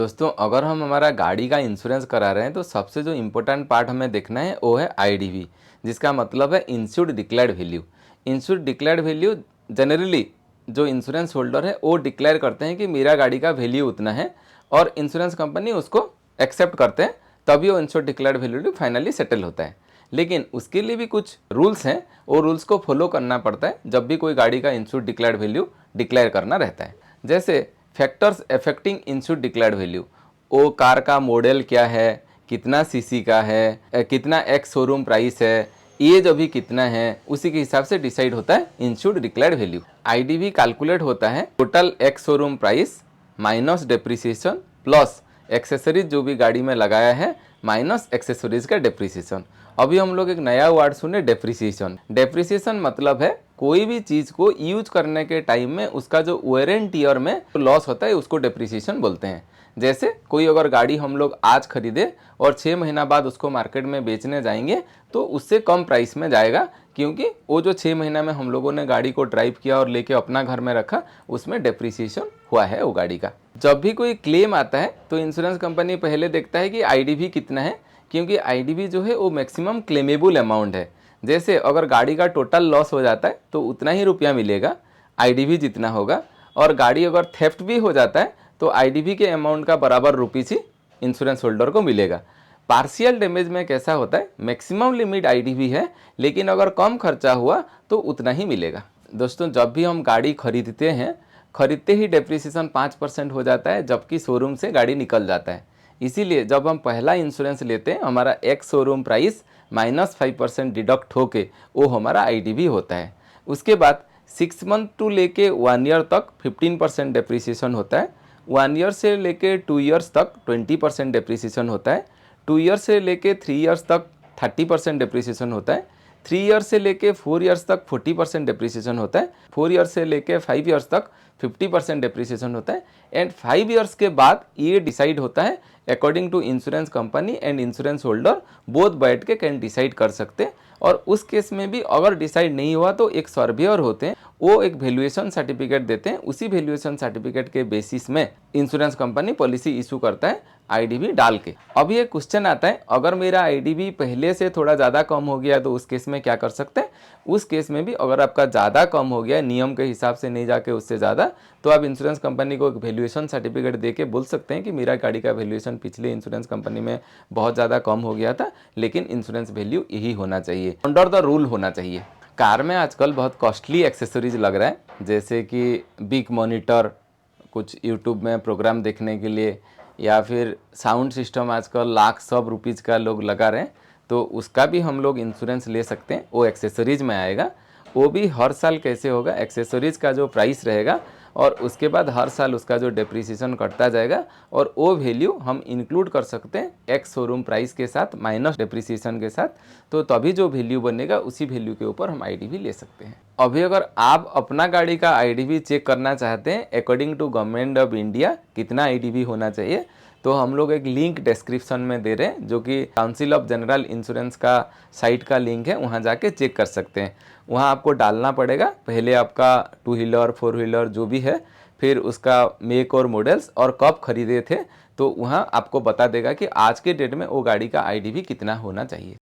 दोस्तों, अगर हम हमारा गाड़ी का इंश्योरेंस करा रहे हैं तो सबसे जो इम्पोर्टेंट पार्ट हमें देखना है वो है आईडीवी, जिसका मतलब है insured declared value. Insured declared value generally जो इंश्योरेंस होल्डर है वो डिक्लेयर करते हैं कि मेरा गाड़ी का वैल्यू उतना है और इंश्योरेंस कंपनी उसको एक्सेप्ट करते हैं, तभी वो insured declared value finally settle होता है। लेकिन उसके लिए भी कुछ रूल्स हैं, वो रूल्स को फॉलो करना पड़ता है जब भी कोई गाड़ी का इंश्योर्ड डिक्लेयर्ड वैल्यू डिक्लेयर करना रहता है। जैसे factors affecting insured declared value, वो कार का मॉडल क्या है, कितना सीसी का है, कितना एक्स शोरूम प्राइस है, एज अभी कितना है, उसी के हिसाब से डिसाइड होता है insured declared value. IDV calculate होता है total ex showroom price minus depreciation plus accessories जो भी गाड़ी में लगाया है माइनस एक्सेसरीज का डेप्रिसिएशन। अभी हम लोग एक नया वर्ड सुने, डेप्रिसिएशन। डेप्रिसिएशन मतलब है कोई भी चीज़ को यूज करने के टाइम में उसका जो वेयर एंड टियर में लॉस होता है उसको डेप्रिसिएशन बोलते हैं। जैसे कोई अगर गाड़ी हम लोग आज खरीदे और 6 महीना बाद उसको मार्केट में बेचने जाएंगे तो उससे कम प्राइस में जाएगा, क्योंकि वो जो 6 महीना में हम लोगों ने गाड़ी को ड्राइव किया और लेके अपना घर में रखा, उसमें डेप्रिसिएशन हुआ है वो गाड़ी का। जब भी कोई क्लेम आता है तो इंश्योरेंस कंपनी पहले देखता है कि आईडीवी कितना है, क्योंकि आईडीवी जो है वो मैक्सिमम क्लेमेबल अमाउंट है। जैसे अगर गाड़ी का टोटल लॉस हो जाता है तो उतना ही रुपया मिलेगा, आईडीवी जितना होगा, और गाड़ी अगर थेफ्ट भी हो जाता है तो आईडीवी के अमाउंट का बराबर रुपीस ही इंश्योरेंस होल्डर को मिलेगा। पार्शियल डैमेज में कैसा होता है, मैक्सिमम लिमिट आईडीवी है, लेकिन अगर कम खर्चा हुआ तो उतना ही मिलेगा। दोस्तों, जब भी हम गाड़ी खरीदते हैं, खरीदते ही डेप्रिसिएशन 5% हो जाता है, जबकि शोरूम से गाड़ी निकल जाता है। इसीलिए जब हम पहला इंश्योरेंस लेते हैं, हमारा एक्स शोरूम प्राइस -5% डिडक्ट होके वो हमारा आईडीवी होता है। उसके बाद 6 मंथ टू लेके 1 ईयर तक 15% डेप्रिसिएशन होता है। 1 ईयर से लेके 2 ईयर्स तक 20% डेप्रिसिएशन होता है। 2 ईयर से लेके 3 ईयर्स तक 30% डेप्रिसिएशन होता है। 3 ईयर्स से लेके 4 ईयर्स तक 40% डेप्रिसिएशन होता है। 4 ईयर्स से लेके 5 ईयर्स तक 50% डेप्रिसिएशन होता है। एंड 5 ईयर्स के बाद ये डिसाइड होता है according to insurance company and insurance holder, both बैठ के कैन डिसाइड कर सकते हैं। और उस केस में भी अगर डिसाइड नहीं हुआ तो एक सर्वेयर होते हैं, वो एक वैल्यूएशन सर्टिफिकेट देते हैं। उसी वैल्यूएशन सर्टिफिकेट के बेसिस में इंश्योरेंस कंपनी पॉलिसी इशू करता है आईडीवी डाल के। अब ये क्वेश्चन आता है, अगर मेरा आईडीवी पहले से थोड़ा ज़्यादा कम हो गया तो उस केस में क्या कर सकते हैं। उस केस में भी अगर आपका ज़्यादा कम हो गया, नियम के हिसाब से नहीं जाके उससे ज़्यादा, तो आप इंश्योरेंस कंपनी को एक वैल्यूएशन सर्टिफिकेट दे के बोल सकते हैं कि मेरा गाड़ी का वैल्यूएशन पिछले इंश्योरेंस कंपनी में बहुत ज़्यादा कम हो गया था, लेकिन इंश्योरेंस वैल्यू यही होना चाहिए, अंडर द रूल होना चाहिए। कार में आजकल बहुत कॉस्टली एक्सेसरीज लग रहा है, जैसे कि बिग मॉनिटर, कुछ यूट्यूब में प्रोग्राम देखने के लिए, या फिर साउंड सिस्टम आजकल लाख सब रुपीज़ का लोग लगा रहे हैं, तो उसका भी हम लोग इंश्योरेंस ले सकते हैं। वो एक्सेसरीज में आएगा। वो भी हर साल कैसे होगा, एक्सेसरीज का जो प्राइस रहेगा और उसके बाद हर साल उसका जो डेप्रिसिएशन कटता जाएगा, और वो वैल्यू हम इंक्लूड कर सकते हैं एक्स शोरूम प्राइस के साथ माइनस डेप्रिसिएशन के साथ। तो तभी जो वैल्यू बनेगा उसी वैल्यू के ऊपर हम आईडीवी ले सकते हैं। अभी अगर आप अपना गाड़ी का आईडीवी चेक करना चाहते हैं according to government of India कितना आईडीवी होना चाहिए, तो हम लोग एक लिंक डिस्क्रिप्शन में दे रहे हैं, जो कि काउंसिल ऑफ जनरल इंश्योरेंस का साइट का लिंक है, वहाँ जाके चेक कर सकते हैं। वहाँ आपको डालना पड़ेगा पहले आपका 2 व्हीलर 4 व्हीलर जो भी है, फिर उसका मेक और मॉडल्स और कब खरीदे थे, तो वहाँ आपको बता देगा कि आज के डेट में वो गाड़ी का आईडीवी कितना होना चाहिए।